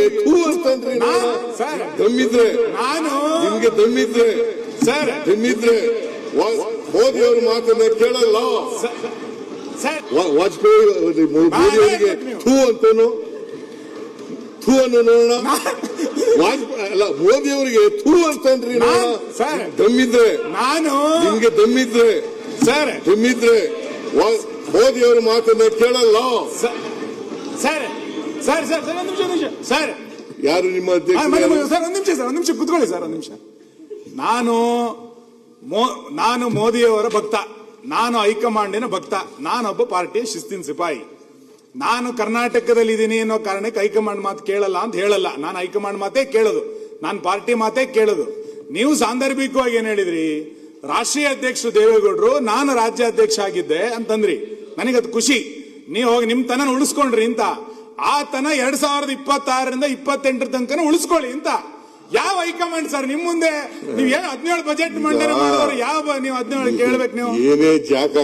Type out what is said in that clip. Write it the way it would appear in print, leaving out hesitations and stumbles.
ಅವರಿಗೆ ಥೂ ಅಂತಂದ್ರೆ ದಮ್ಮಿದ್ರೆ ನಿಮ್ಗೆ ದಮ್ಮಿದ್ರೆ ಮೋದಿ ಅವ್ರ ಮಾತನ್ನ ಕೇಳಲ್ಲ. ವಾಜಪೇಯಿ ಮೋದಿ ಅವರಿಗೆ ಥೂ ಅಂತನು ಥೂ ಅನ್ನು ನೋಡೋಣ. ಅಲ್ಲ ಮೋದಿ ಅವರಿಗೆ ಥೂ ಅಂತಂದ್ರಿ ದಮ್ಮಿದ್ರೆ ನಿಮ್ಗೆ ದಮ್ಮಿದ್ರೆ ಮೋದಿ ಅವ್ರ ಮಾತನ್ನ ಕೇಳಲ್ಲ. ಸರ್ ಯಾರು ನಿಮ್ಮ ಅಧ್ಯಕ್ಷ? ಒಂದ್ ನಿಮಿಷ ಕೂತ್ಕೊಳ್ಳಿ ಸರ್, ಒಂದ್ ನಿಮಿಷ. ನಾನು ಮೋದಿಯವರ ಭಕ್ತ, ನಾನು ಹೈಕಮಾಂಡಿನ ಭಕ್ತ, ನಾನೊಬ್ಬ ಪಾರ್ಟಿಯ ಶಿಸ್ತಿನ ಸಿಪಾಯಿ. ನಾನು ಕರ್ನಾಟಕದಲ್ಲಿ ಇದ್ದೀನಿ ಅನ್ನೋ ಕಾರಣಕ್ಕೆ ಹೈಕಮಾಂಡ್ ಮಾತು ಕೇಳಲ್ಲ ಅಂತ ಹೇಳಲ್ಲ. ನಾನು ಹೈಕಮಾಂಡ್ ಮಾತೇ ಕೇಳೋದು, ನಾನು ಪಾರ್ಟಿ ಮಾತೇ ಕೇಳೋದು. ನೀವು ಸಾಂದರ್ಭಿಕವಾಗಿ ಏನ್ ಹೇಳಿದ್ರಿ, ರಾಷ್ಟ್ರೀಯ ಅಧ್ಯಕ್ಷರು ದೇವೇಗೌಡರು, ನಾನು ರಾಜ್ಯಾಧ್ಯಕ್ಷ ಆಗಿದ್ದೆ ಅಂತಂದ್ರಿ. ನನಗದು ಖುಷಿ. ನೀವು ಹೋಗಿ ನಿಮ್ ತನ ಉಳಿಸ್ಕೊಂಡ್ರಿ ಅಂತ. ಆ ತನ 2026ರಿಂದ 28 ತನಕ ಉಳಿಸ್ಕೊಳ್ಳಿ ಅಂತ. ಯಾವ ಹೈಕಮಾಂಡ್ ಸರ್ ನಿಮ್ ಮುಂದೆ? ನೀವು 17 ಬಜೆಟ್ ಮಂಡನೆ ಮಾಡಿದವರು ಯಾವ? ನೀವು 17 ಕೇಳ್ಬೇಕು ನೀವು. ಏನೇ ಜಾಕ್